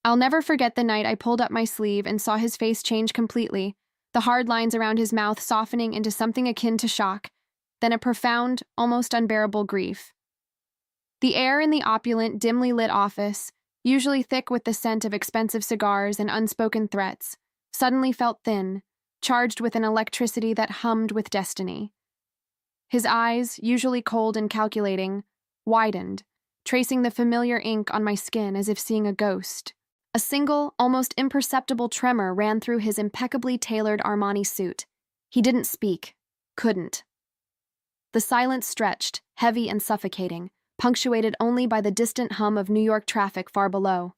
I'll never forget the night I pulled up my sleeve and saw his face change completely, the hard lines around his mouth softening into something akin to shock, then a profound, almost unbearable grief. The air in the opulent, dimly lit office, usually thick with the scent of expensive cigars and unspoken threats, suddenly felt thin, charged with an electricity that hummed with destiny. His eyes, usually cold and calculating, widened, tracing the familiar ink on my skin as if seeing a ghost. A single, almost imperceptible tremor ran through his impeccably tailored Armani suit. He didn't speak. Couldn't. The silence stretched, heavy and suffocating, punctuated only by the distant hum of New York traffic far below.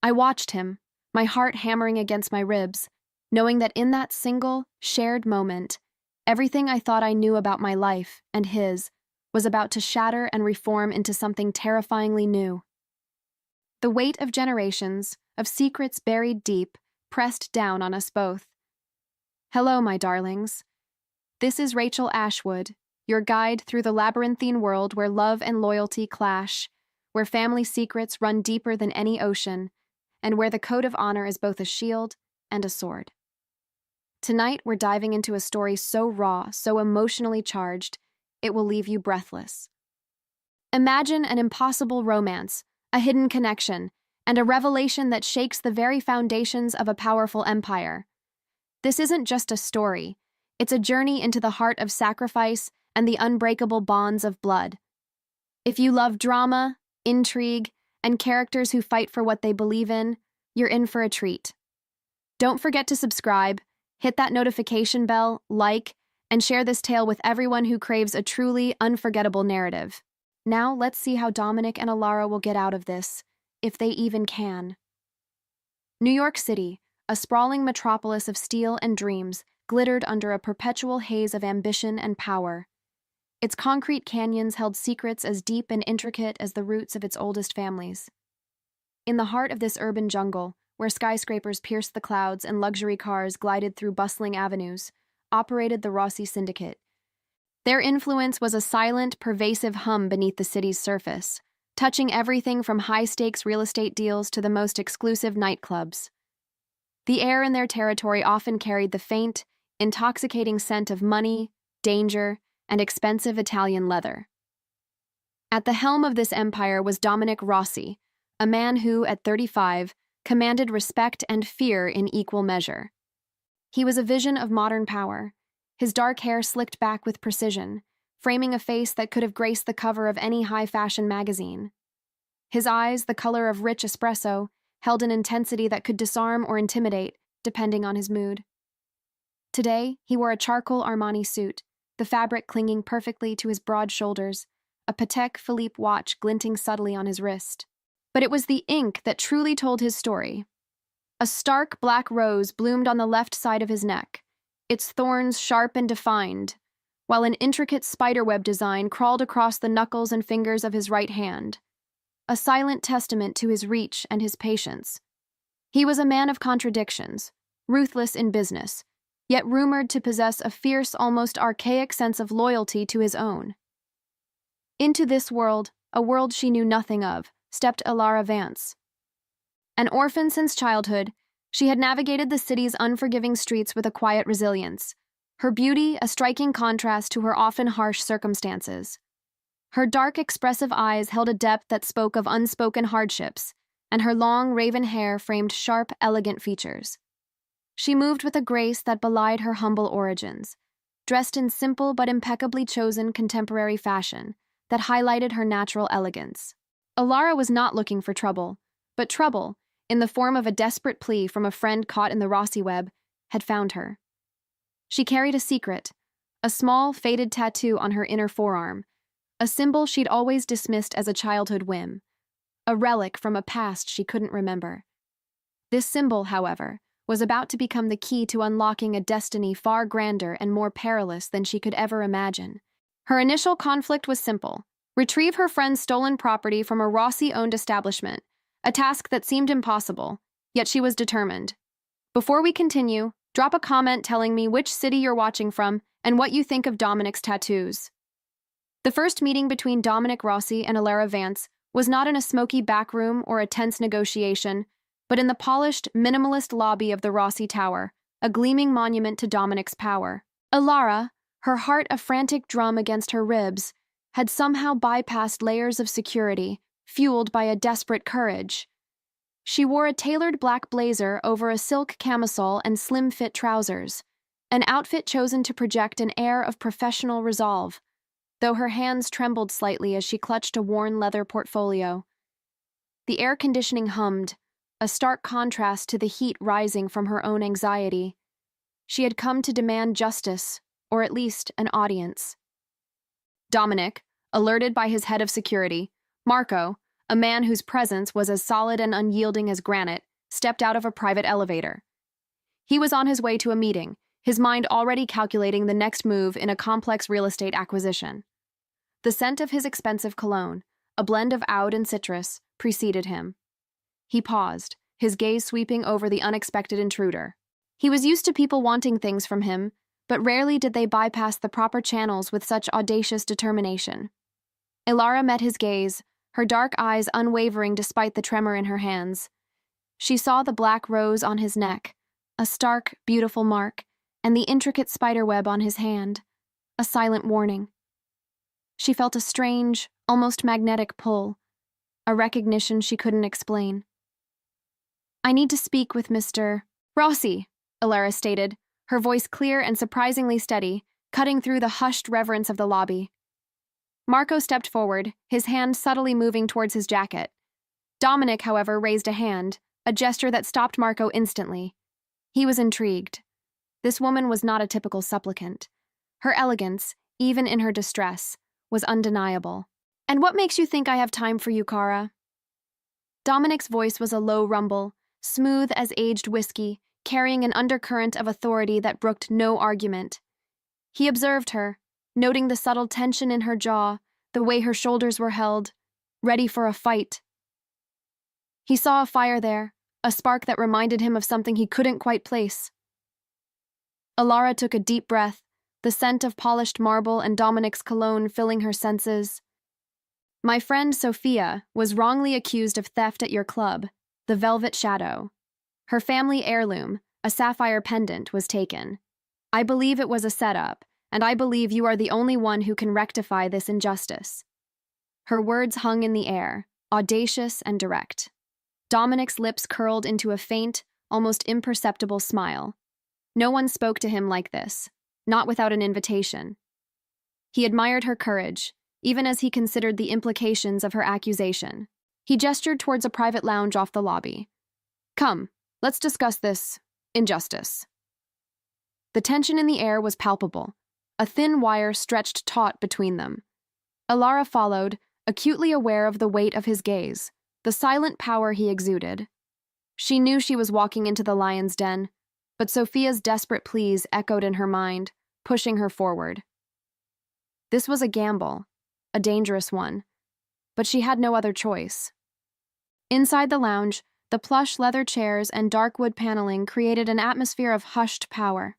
I watched him, my heart hammering against my ribs, knowing that in that single, shared moment, everything I thought I knew about my life, and his, was about to shatter and reform into something terrifyingly new. The weight of generations, of secrets buried deep, pressed down on us both. Hello, my darlings. This is Rachel Ashwood, your guide through the labyrinthine world where love and loyalty clash, where family secrets run deeper than any ocean, and where the code of honor is both a shield and a sword. Tonight, we're diving into a story so raw, so emotionally charged, it will leave you breathless. Imagine an impossible romance, a hidden connection, and a revelation that shakes the very foundations of a powerful empire. This isn't just a story. It's a journey into the heart of sacrifice and the unbreakable bonds of blood. If you love drama, intrigue, and characters who fight for what they believe in, you're in for a treat. Don't forget to subscribe, hit that notification bell, like, and share this tale with everyone who craves a truly unforgettable narrative. Now let's see how Dominic and Alara will get out of this, if they even can. New York City, a sprawling metropolis of steel and dreams, glittered under a perpetual haze of ambition and power. Its concrete canyons held secrets as deep and intricate as the roots of its oldest families. In the heart of this urban jungle, where skyscrapers pierced the clouds and luxury cars glided through bustling avenues, operated the Rossi Syndicate. Their influence was a silent, pervasive hum beneath the city's surface, touching everything from high-stakes real estate deals to the most exclusive nightclubs. The air in their territory often carried the faint, intoxicating scent of money, danger, and expensive Italian leather. At the helm of this empire was Dominic Rossi, a man who, at 35, commanded respect and fear in equal measure. He was a vision of modern power, his dark hair slicked back with precision, framing a face that could have graced the cover of any high-fashion magazine. His eyes, the color of rich espresso, held an intensity that could disarm or intimidate, depending on his mood. Today, he wore a charcoal Armani suit, the fabric clinging perfectly to his broad shoulders, a Patek Philippe watch glinting subtly on his wrist. But it was the ink that truly told his story. A stark black rose bloomed on the left side of his neck, its thorns sharp and defined, while an intricate spiderweb design crawled across the knuckles and fingers of his right hand, a silent testament to his reach and his patience. He was a man of contradictions, ruthless in business, yet rumored to possess a fierce, almost archaic sense of loyalty to his own. Into this world, a world she knew nothing of, stepped Alara Vance. An orphan since childhood, she had navigated the city's unforgiving streets with a quiet resilience, her beauty a striking contrast to her often harsh circumstances. Her dark, expressive eyes held a depth that spoke of unspoken hardships, and her long, raven hair framed sharp, elegant features. She moved with a grace that belied her humble origins, dressed in simple but impeccably chosen contemporary fashion that highlighted her natural elegance. Alara was not looking for trouble, but trouble, in the form of a desperate plea from a friend caught in the Rossi web, had found her. She carried a secret, a small, faded tattoo on her inner forearm, a symbol she'd always dismissed as a childhood whim, a relic from a past she couldn't remember. This symbol, however, was about to become the key to unlocking a destiny far grander and more perilous than she could ever imagine. Her initial conflict was simple: retrieve her friend's stolen property from a Rossi-owned establishment, a task that seemed impossible, yet she was determined. Before we continue, drop a comment telling me which city you're watching from and what you think of Dominic's tattoos. The first meeting between Dominic Rossi and Alara Vance was not in a smoky back room or a tense negotiation, but in the polished, minimalist lobby of the Rossi Tower, a gleaming monument to Dominic's power. Ilara, her heart a frantic drum against her ribs, had somehow bypassed layers of security, fueled by a desperate courage. She wore a tailored black blazer over a silk camisole and slim-fit trousers, an outfit chosen to project an air of professional resolve, though her hands trembled slightly as she clutched a worn leather portfolio. The air conditioning hummed, a stark contrast to the heat rising from her own anxiety. She had come to demand justice, or at least an audience. Dominic, alerted by his head of security, Marco, a man whose presence was as solid and unyielding as granite, stepped out of a private elevator. He was on his way to a meeting, his mind already calculating the next move in a complex real estate acquisition. The scent of his expensive cologne, a blend of oud and citrus, preceded him. He paused, his gaze sweeping over the unexpected intruder. He was used to people wanting things from him, but rarely did they bypass the proper channels with such audacious determination. Ilara met his gaze, her dark eyes unwavering despite the tremor in her hands. She saw the black rose on his neck, a stark, beautiful mark, and the intricate spiderweb on his hand, a silent warning. She felt a strange, almost magnetic pull, a recognition she couldn't explain. "I need to speak with Mr. Rossi," Ilara stated, her voice clear and surprisingly steady, cutting through the hushed reverence of the lobby. Marco stepped forward, his hand subtly moving towards his jacket. Dominic, however, raised a hand, a gesture that stopped Marco instantly. He was intrigued. This woman was not a typical supplicant. Her elegance, even in her distress, was undeniable. "And what makes you think I have time for you, Kara?" Dominic's voice was a low rumble, smooth as aged whiskey, carrying an undercurrent of authority that brooked no argument. He observed her, noting the subtle tension in her jaw, the way her shoulders were held, ready for a fight. He saw a fire there, a spark that reminded him of something he couldn't quite place. Ilara took a deep breath, the scent of polished marble and Dominic's cologne filling her senses. "My friend Sophia was wrongly accused of theft at your club, the Velvet Shadow. Her family heirloom, a sapphire pendant, was taken. I believe it was a setup, and I believe you are the only one who can rectify this injustice." Her words hung in the air, audacious and direct. Dominic's lips curled into a faint, almost imperceptible smile. No one spoke to him like this, not without an invitation. He admired her courage, even as he considered the implications of her accusation. He gestured towards a private lounge off the lobby. "Come, let's discuss this injustice." The tension in the air was palpable. A thin wire stretched taut between them. Ilara followed, acutely aware of the weight of his gaze, the silent power he exuded. She knew she was walking into the lion's den, but Sophia's desperate pleas echoed in her mind, pushing her forward. This was a gamble, a dangerous one, but she had no other choice. Inside the lounge, the plush leather chairs and dark wood paneling created an atmosphere of hushed power.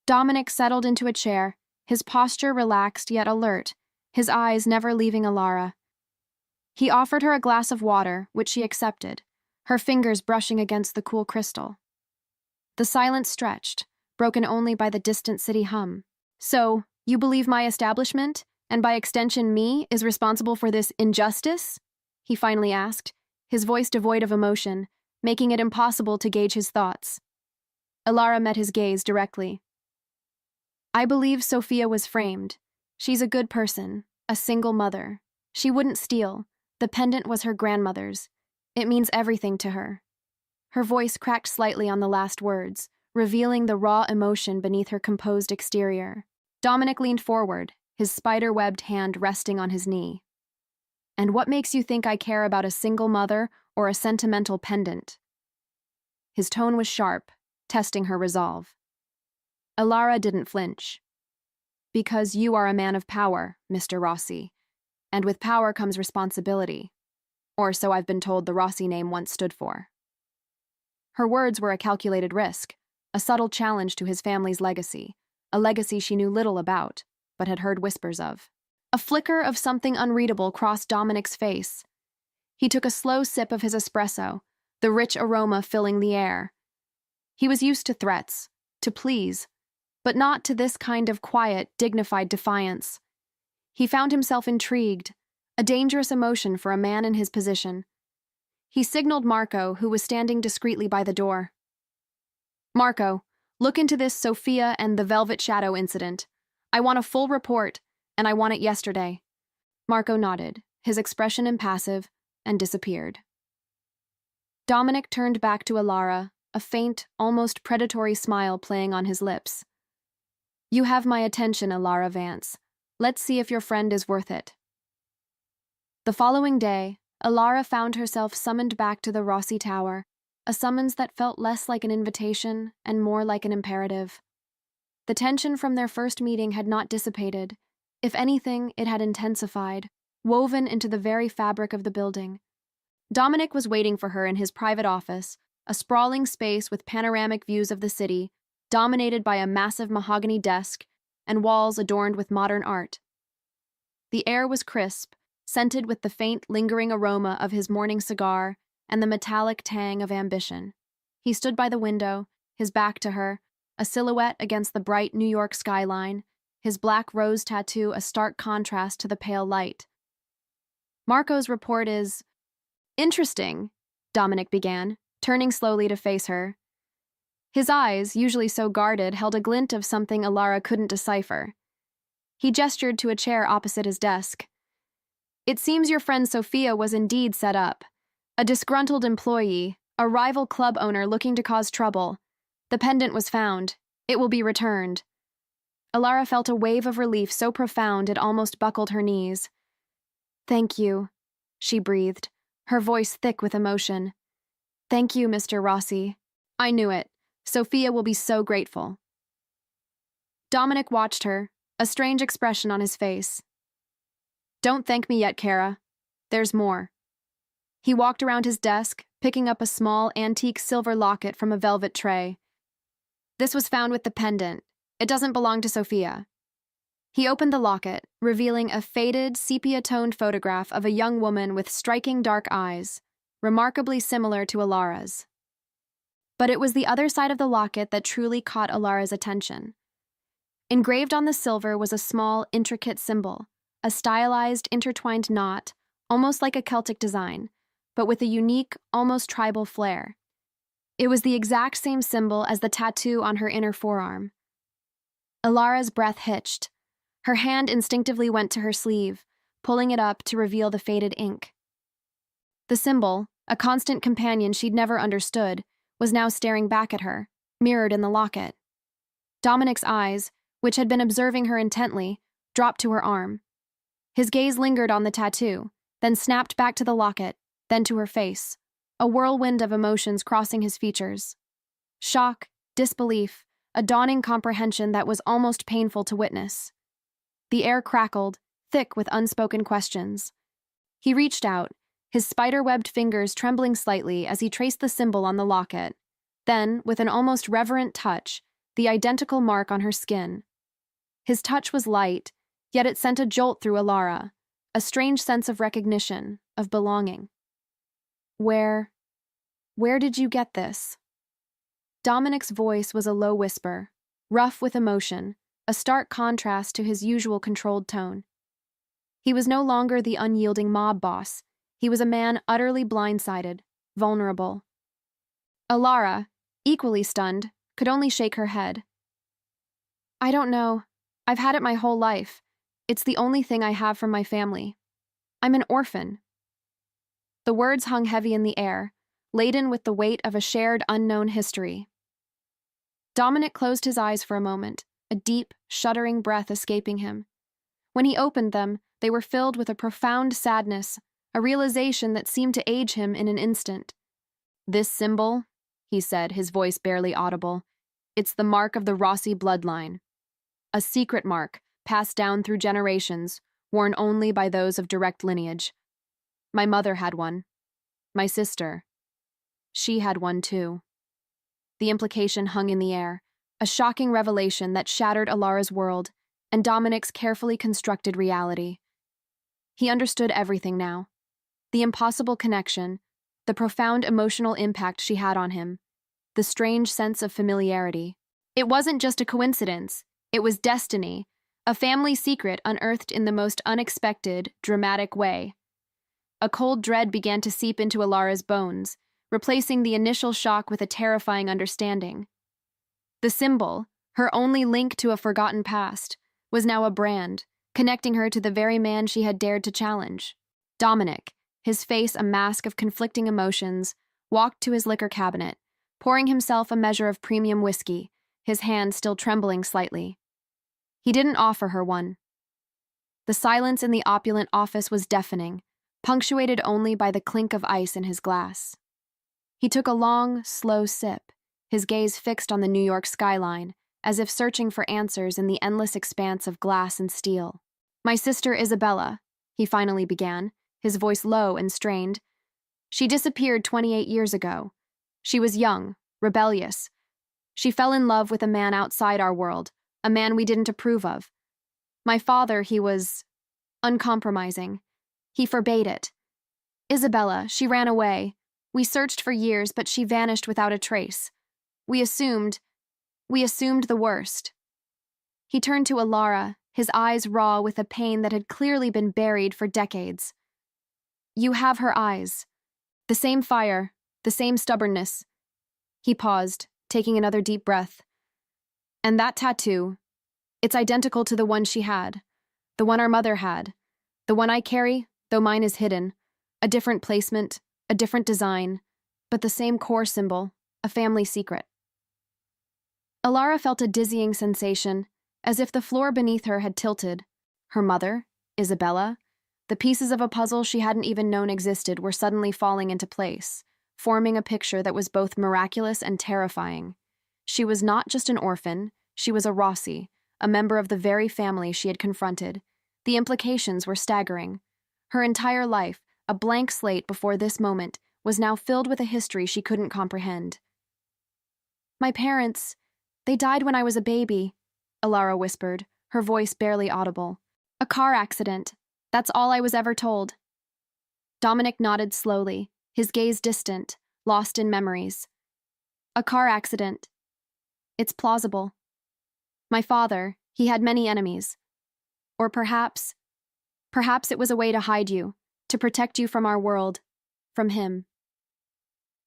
Dominic settled into a chair, his posture relaxed yet alert, his eyes never leaving Ilara. He offered her a glass of water, which she accepted, her fingers brushing against the cool crystal. The silence stretched, broken only by the distant city hum. "So, you believe my establishment, and by extension me, is responsible for this injustice?" he finally asked, his voice devoid of emotion, making it impossible to gauge his thoughts. Ilara met his gaze directly. "I believe Sophia was framed. She's a good person, a single mother. She wouldn't steal. The pendant was her grandmother's. It means everything to her." Her voice cracked slightly on the last words, revealing the raw emotion beneath her composed exterior. Dominic leaned forward, his spider-webbed hand resting on his knee. "And what makes you think I care about a single mother or a sentimental pendant?" His tone was sharp, testing her resolve. Ilara didn't flinch. "Because you are a man of power, Mr. Rossi, and with power comes responsibility, or so I've been told the Rossi name once stood for." Her words were a calculated risk, a subtle challenge to his family's legacy, a legacy she knew little about, but had heard whispers of. A flicker of something unreadable crossed Dominic's face. He took a slow sip of his espresso, the rich aroma filling the air. He was used to threats, to pleas, but not to this kind of quiet, dignified defiance. He found himself intrigued, a dangerous emotion for a man in his position. He signaled Marco, who was standing discreetly by the door. "Marco, look into this Sophia and the Velvet Shadow incident. I want a full report, and I want it yesterday." Marco nodded, his expression impassive, and disappeared. Dominic turned back to Alara, a faint, almost predatory smile playing on his lips. "You have my attention, Alara Vance. Let's see if your friend is worth it." The following day, Alara found herself summoned back to the Rossi Tower, a summons that felt less like an invitation and more like an imperative. The tension from their first meeting had not dissipated. If anything, it had intensified, woven into the very fabric of the building. Dominic was waiting for her in his private office, a sprawling space with panoramic views of the city, dominated by a massive mahogany desk and walls adorned with modern art. The air was crisp, scented with the faint, lingering aroma of his morning cigar and the metallic tang of ambition. He stood by the window, his back to her, a silhouette against the bright New York skyline, his black rose tattoo a stark contrast to the pale light. "Marco's report is interesting," Dominic began, turning slowly to face her. His eyes, usually so guarded, held a glint of something Alara couldn't decipher. He gestured to a chair opposite his desk. "It seems your friend Sophia was indeed set up. A disgruntled employee, a rival club owner looking to cause trouble. The pendant was found. It will be returned." Alara felt a wave of relief so profound it almost buckled her knees. "Thank you," she breathed, her voice thick with emotion. "Thank you, Mr. Rossi. I knew it. Sophia will be so grateful." Dominic watched her, a strange expression on his face. "Don't thank me yet, Kara. There's more." He walked around his desk, picking up a small, antique silver locket from a velvet tray. "This was found with the pendant. It doesn't belong to Sophia." He opened the locket, revealing a faded, sepia-toned photograph of a young woman with striking dark eyes, remarkably similar to Alara's. But it was the other side of the locket that truly caught Alara's attention. Engraved on the silver was a small, intricate symbol, a stylized, intertwined knot, almost like a Celtic design, but with a unique, almost tribal flair. It was the exact same symbol as the tattoo on her inner forearm. Alara's breath hitched. Her hand instinctively went to her sleeve, pulling it up to reveal the faded ink. The symbol, a constant companion she'd never understood, was now staring back at her, mirrored in the locket. Dominic's eyes, which had been observing her intently, dropped to her arm. His gaze lingered on the tattoo, then snapped back to the locket, then to her face, a whirlwind of emotions crossing his features. Shock, disbelief, a dawning comprehension that was almost painful to witness. The air crackled, thick with unspoken questions. He reached out, his spider-webbed fingers trembling slightly as he traced the symbol on the locket. Then, with an almost reverent touch, the identical mark on her skin. His touch was light, yet it sent a jolt through Alara, a strange sense of recognition, of belonging. Where did you get this?" Dominic's voice was a low whisper, rough with emotion, a stark contrast to his usual controlled tone. He was no longer the unyielding mob boss. He was a man utterly blindsided, vulnerable. Alara, equally stunned, could only shake her head. "I don't know. I've had it my whole life. It's the only thing I have from my family. I'm an orphan." The words hung heavy in the air, laden with the weight of a shared unknown history. Dominic closed his eyes for a moment, a deep, shuddering breath escaping him. When he opened them, they were filled with a profound sadness, a realization that seemed to age him in an instant. "This symbol," he said, his voice barely audible, "it's the mark of the Rossi bloodline. A secret mark, passed down through generations, worn only by those of direct lineage. My mother had one. My sister. She had one too." The implication hung in the air, a shocking revelation that shattered Alara's world and Dominic's carefully constructed reality. He understood everything now. The impossible connection, the profound emotional impact she had on him, the strange sense of familiarity. It wasn't just a coincidence, it was destiny, a family secret unearthed in the most unexpected, dramatic way. A cold dread began to seep into Alara's bones, replacing the initial shock with a terrifying understanding. The symbol, her only link to a forgotten past, was now a brand, connecting her to the very man she had dared to challenge. Dominic, his face a mask of conflicting emotions, walked to his liquor cabinet, pouring himself a measure of premium whiskey, his hand still trembling slightly. He didn't offer her one. The silence in the opulent office was deafening, punctuated only by the clink of ice in his glass. He took a long, slow sip, his gaze fixed on the New York skyline, as if searching for answers in the endless expanse of glass and steel. "My sister Isabella," he finally began, his voice low and strained. "She disappeared 28 years ago. She was young, rebellious. She fell in love with a man outside our world, a man we didn't approve of. My father, he was uncompromising. He forbade it. Isabella, she ran away. We searched for years, but she vanished without a trace. We assumed the worst." He turned to Alara, his eyes raw with a pain that had clearly been buried for decades. "You have her eyes. The same fire, the same stubbornness." He paused, taking another deep breath. "And that tattoo, it's identical to the one she had, the one our mother had, the one I carry, though mine is hidden, a different placement, a different design, but the same core symbol, a family secret." Alara felt a dizzying sensation, as if the floor beneath her had tilted. Her mother, Isabella, the pieces of a puzzle she hadn't even known existed were suddenly falling into place, forming a picture that was both miraculous and terrifying. She was not just an orphan, she was a Rossi, a member of the very family she had confronted. The implications were staggering. Her entire life, a blank slate before this moment, was now filled with a history she couldn't comprehend. "My parents, they died when I was a baby," Alara whispered, her voice barely audible. "A car accident. That's all I was ever told." Dominic nodded slowly, his gaze distant, lost in memories. "A car accident. It's plausible. My father, he had many enemies. Or perhaps it was a way to hide you, to protect you from our world, from him."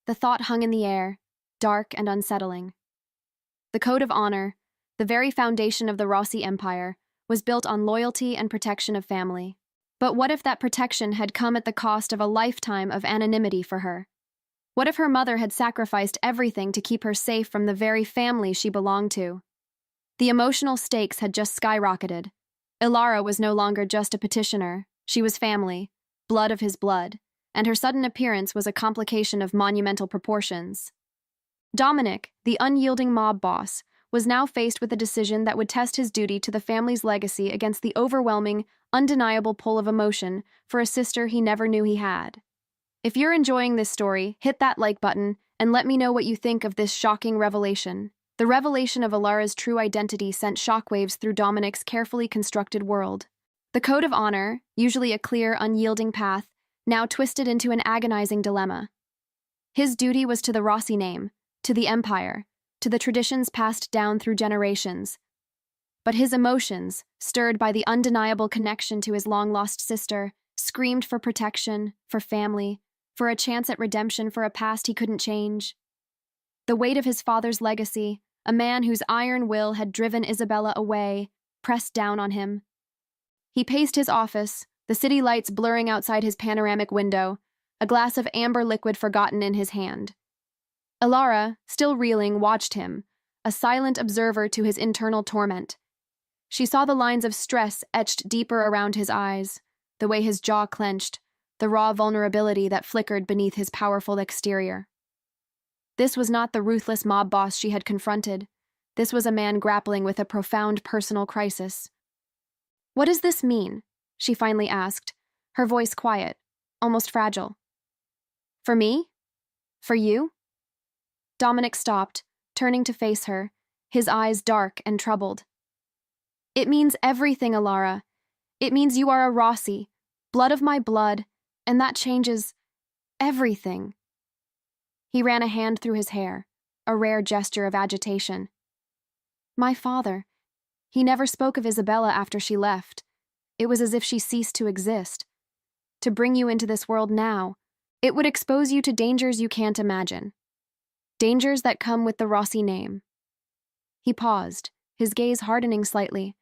The thought hung in the air, dark and unsettling. The code of honor, the very foundation of the Rossi Empire, was built on loyalty and protection of family. But what if that protection had come at the cost of a lifetime of anonymity for her? What if her mother had sacrificed everything to keep her safe from the very family she belonged to? The emotional stakes had just skyrocketed. Alara was no longer just a petitioner, she was family, blood of his blood, and her sudden appearance was a complication of monumental proportions. Dominic, the unyielding mob boss, was now faced with a decision that would test his duty to the family's legacy against the overwhelming, undeniable pull of emotion for a sister he never knew he had. If you're enjoying this story, hit that like button and let me know what you think of this shocking revelation. The revelation of Alara's true identity sent shockwaves through Dominic's carefully constructed world. The code of honor, usually a clear, unyielding path, now twisted into an agonizing dilemma. His duty was to the Rossi name, to the empire, to the traditions passed down through generations. But his emotions, stirred by the undeniable connection to his long-lost sister, screamed for protection, for family, for a chance at redemption for a past he couldn't change. The weight of his father's legacy, a man whose iron will had driven Isabella away, pressed down on him. He paced his office, the city lights blurring outside his panoramic window, a glass of amber liquid forgotten in his hand. Alara, still reeling, watched him, a silent observer to his internal torment. She saw the lines of stress etched deeper around his eyes, the way his jaw clenched, the raw vulnerability that flickered beneath his powerful exterior. This was not the ruthless mob boss she had confronted. This was a man grappling with a profound personal crisis. "What does this mean?" she finally asked, her voice quiet, almost fragile. "For me? For you?" Dominic stopped, turning to face her, his eyes dark and troubled. "It means everything, Alara. It means you are a Rossi, Blood of my blood, and that changes everything. He ran a hand through his hair, a rare gesture of agitation. My father. He never spoke of Isabella after she left. It was as if she ceased to exist. To bring you into this world now, it would expose you to dangers you can't imagine. Dangers that come with the Rossi name. He paused, his gaze hardening slightly.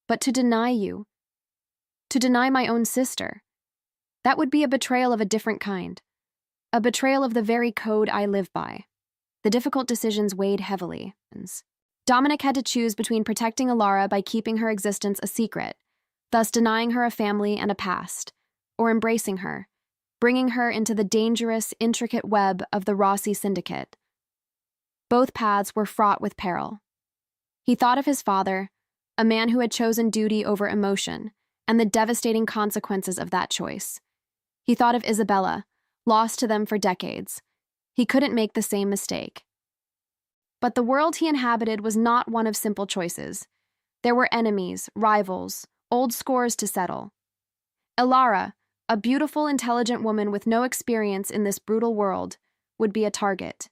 But to deny you, to deny my own sister, that would be a betrayal of a different kind. A betrayal of the very code I live by. The difficult decisions weighed heavily. Dominic had to choose between protecting Alara by keeping her existence a secret, thus denying her a family and a past, or embracing her, bringing her into the dangerous, intricate web of the Rossi syndicate. Both paths were fraught with peril. He thought of his father, a man who had chosen duty over emotion, and the devastating consequences of that choice. He thought of Isabella, lost to them for decades. He couldn't make the same mistake. But the world he inhabited was not one of simple choices. There were enemies, rivals, old scores to settle. Alara, a beautiful, intelligent woman with no experience in this brutal world, would be a target.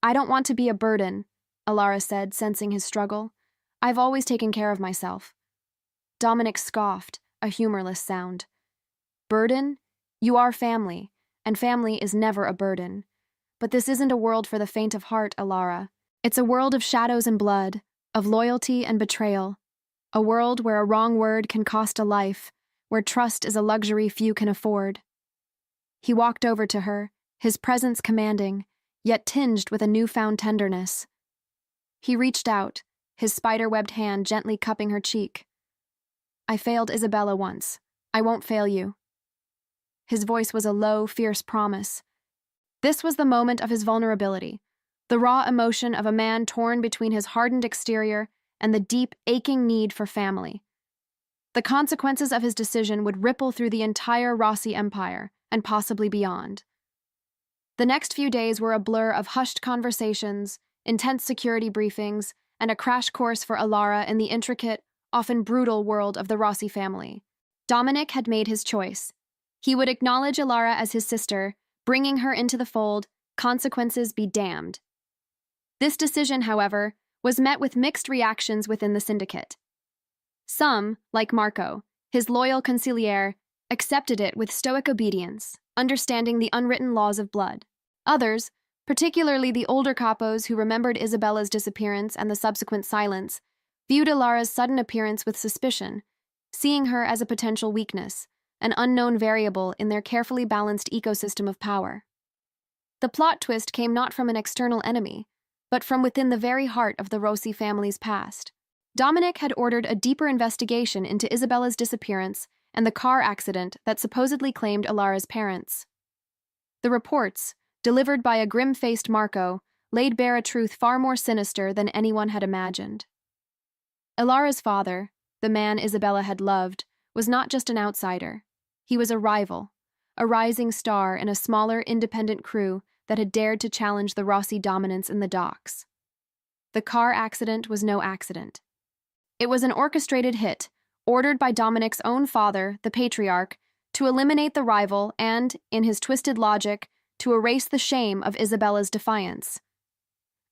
I don't want to be a burden, Alara said, sensing his struggle. I've always taken care of myself. Dominic scoffed, a humorless sound. Burden? You are family, and family is never a burden. But this isn't a world for the faint of heart, Alara. It's a world of shadows and blood, of loyalty and betrayal. A world where a wrong word can cost a life, where trust is a luxury few can afford. He walked over to her, his presence commanding, yet tinged with a newfound tenderness. He reached out, his spider-webbed hand gently cupping her cheek. I failed Isabella once. I won't fail you. His voice was a low, fierce promise. This was the moment of his vulnerability, the raw emotion of a man torn between his hardened exterior and the deep, aching need for family. The consequences of his decision would ripple through the entire Rossi empire, and possibly beyond. The next few days were a blur of hushed conversations, intense security briefings, and a crash course for Alara in the intricate, often brutal world of the Rossi family. Dominic had made his choice. He would acknowledge Alara as his sister, bringing her into the fold, consequences be damned. This decision, however, was met with mixed reactions within the syndicate. Some, like Marco, his loyal consigliere, accepted it with stoic obedience, understanding the unwritten laws of blood. Others, particularly the older capos who remembered Isabella's disappearance and the subsequent silence, viewed Alara's sudden appearance with suspicion, seeing her as a potential weakness, an unknown variable in their carefully balanced ecosystem of power. The plot twist came not from an external enemy, but from within the very heart of the Rossi family's past. Dominic had ordered a deeper investigation into Isabella's disappearance and the car accident that supposedly claimed Alara's parents. The reports, delivered by a grim-faced Marco, laid bare a truth far more sinister than anyone had imagined. Alara's father, the man Isabella had loved, was not just an outsider. He was a rival, a rising star in a smaller, independent crew that had dared to challenge the Rossi dominance in the docks. The car accident was no accident. It was an orchestrated hit, ordered by Dominic's own father, the patriarch, to eliminate the rival and, in his twisted logic, to erase the shame of Isabella's defiance.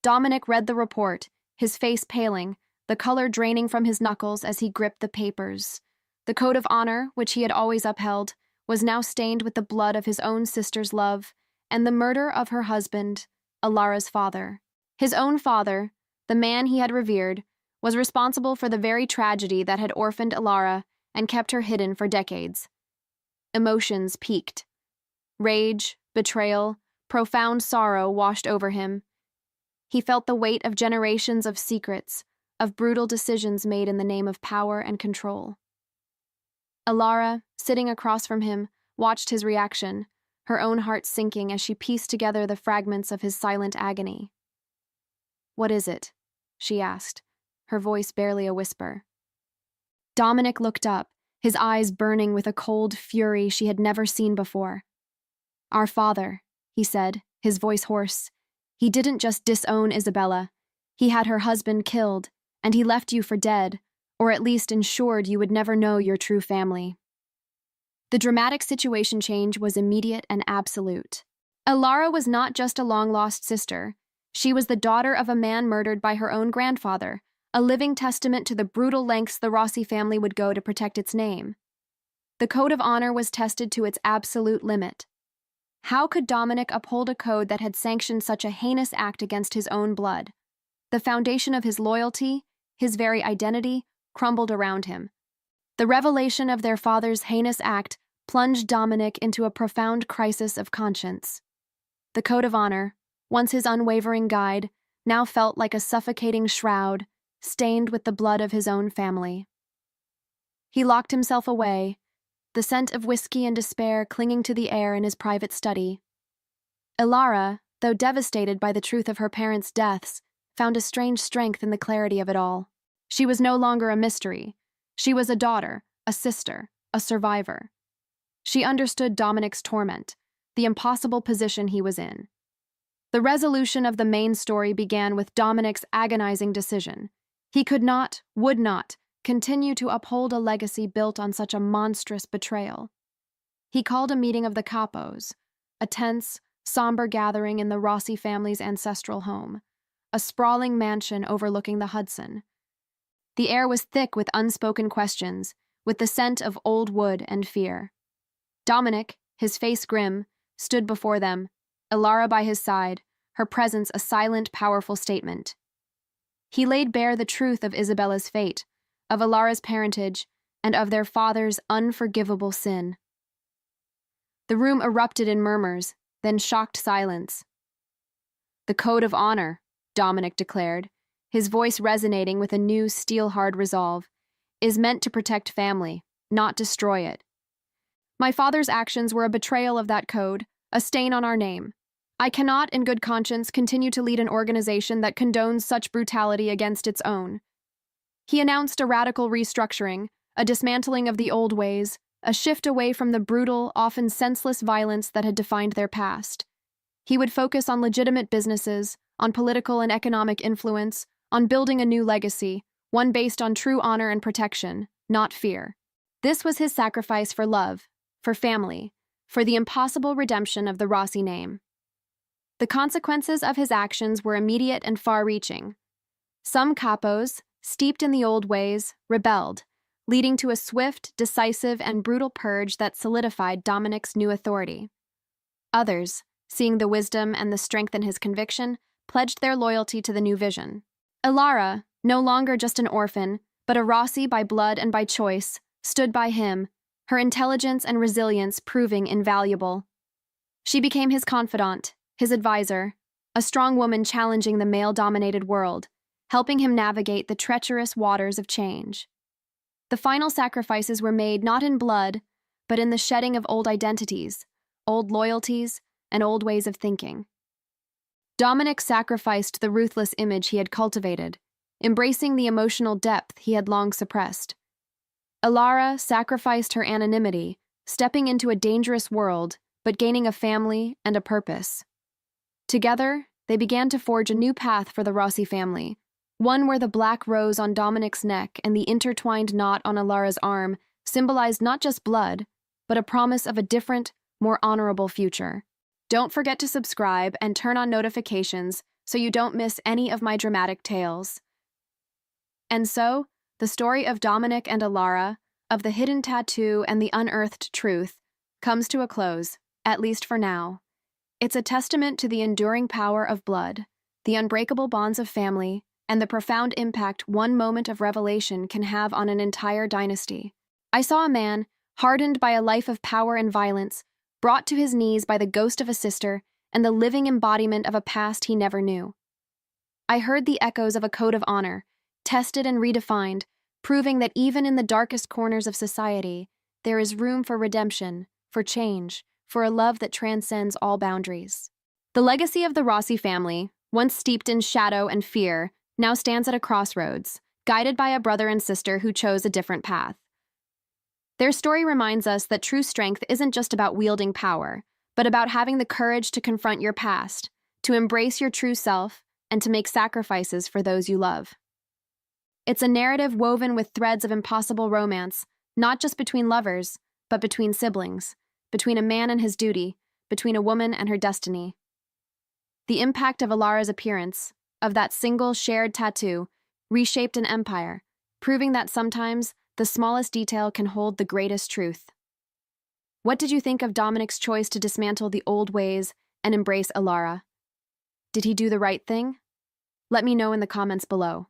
Dominic read the report, his face paling, the color draining from his knuckles as he gripped the papers. The code of honor, which he had always upheld, was now stained with the blood of his own sister's love and the murder of her husband, Alara's father. His own father, the man he had revered, was responsible for the very tragedy that had orphaned Alara and kept her hidden for decades. Emotions peaked. Rage, betrayal, profound sorrow washed over him. He felt the weight of generations of secrets, of brutal decisions made in the name of power and control. Alara, sitting across from him, watched his reaction, her own heart sinking as she pieced together the fragments of his silent agony. "What is it?" she asked, her voice barely a whisper. Dominic looked up, his eyes burning with a cold fury she had never seen before. "Our father," he said, his voice hoarse. "He didn't just disown Isabella. He had her husband killed, and he left you for dead, or at least ensured you would never know your true family." The dramatic situation change was immediate and absolute. Elara was not just a long-lost sister. She was the daughter of a man murdered by her own grandfather, a living testament to the brutal lengths the Rossi family would go to protect its name. The code of honor was tested to its absolute limit. How could Dominic uphold a code that had sanctioned such a heinous act against his own blood? The foundation of his loyalty, his very identity, crumbled around him. The revelation of their father's heinous act plunged Dominic into a profound crisis of conscience. The code of honor, once his unwavering guide, now felt like a suffocating shroud, stained with the blood of his own family. He locked himself away, the scent of whiskey and despair clinging to the air in his private study. Elara, though devastated by the truth of her parents' deaths, found a strange strength in the clarity of it all. She was no longer a mystery. She was a daughter, a sister, a survivor. She understood Dominic's torment, the impossible position he was in. The resolution of the main story began with Dominic's agonizing decision. He could not, would not, continue to uphold a legacy built on such a monstrous betrayal. He called a meeting of the capos, a tense, somber gathering in the Rossi family's ancestral home, a sprawling mansion overlooking the Hudson. The air was thick with unspoken questions, with the scent of old wood and fear. Dominic, his face grim, stood before them, Elara by his side, her presence a silent, powerful statement. He laid bare the truth of Isabella's fate, of Elara's parentage, and of their father's unforgivable sin. The room erupted in murmurs, then shocked silence. "The code of honor," Dominic declared, his voice resonating with a new steel-hard resolve, "is meant to protect family, not destroy it. My father's actions were a betrayal of that code, a stain on our name. I cannot, in good conscience, continue to lead an organization that condones such brutality against its own." He announced a radical restructuring, a dismantling of the old ways, a shift away from the brutal, often senseless violence that had defined their past. He would focus on legitimate businesses, on political and economic influence, on building a new legacy, one based on true honor and protection, not fear. This was his sacrifice for love, for family, for the impossible redemption of the Rossi name. The consequences of his actions were immediate and far-reaching. Some capos, steeped in the old ways, rebelled, leading to a swift, decisive, and brutal purge that solidified Dominic's new authority. Others, seeing the wisdom and the strength in his conviction, pledged their loyalty to the new vision. Elara, no longer just an orphan, but a Rossi by blood and by choice, stood by him, her intelligence and resilience proving invaluable. She became his confidant, his advisor, a strong woman challenging the male-dominated world, helping him navigate the treacherous waters of change. The final sacrifices were made not in blood, but in the shedding of old identities, old loyalties, and old ways of thinking. Dominic sacrificed the ruthless image he had cultivated, embracing the emotional depth he had long suppressed. Elara sacrificed her anonymity, stepping into a dangerous world, but gaining a family and a purpose. Together, they began to forge a new path for the Rossi family, one where the black rose on Dominic's neck and the intertwined knot on Elara's arm symbolized not just blood, but a promise of a different, more honorable future. Don't forget to subscribe and turn on notifications so you don't miss any of my dramatic tales. And so, the story of Dominic and Elara, of the hidden tattoo and the unearthed truth, comes to a close, at least for now. It's a testament to the enduring power of blood, the unbreakable bonds of family, and the profound impact one moment of revelation can have on an entire dynasty. I saw a man, hardened by a life of power and violence, brought to his knees by the ghost of a sister and the living embodiment of a past he never knew. I heard the echoes of a code of honor, tested and redefined, proving that even in the darkest corners of society, there is room for redemption, for change, for a love that transcends all boundaries. The legacy of the Rossi family, once steeped in shadow and fear, now stands at a crossroads, guided by a brother and sister who chose a different path. Their story reminds us that true strength isn't just about wielding power, but about having the courage to confront your past, to embrace your true self, and to make sacrifices for those you love. It's a narrative woven with threads of impossible romance, not just between lovers, but between siblings, between a man and his duty, between a woman and her destiny. The impact of Alara's appearance, of that single shared tattoo, reshaped an empire, proving that sometimes the smallest detail can hold the greatest truth. What did you think of Dominic's choice to dismantle the old ways and embrace Alara? Did he do the right thing? Let me know in the comments below.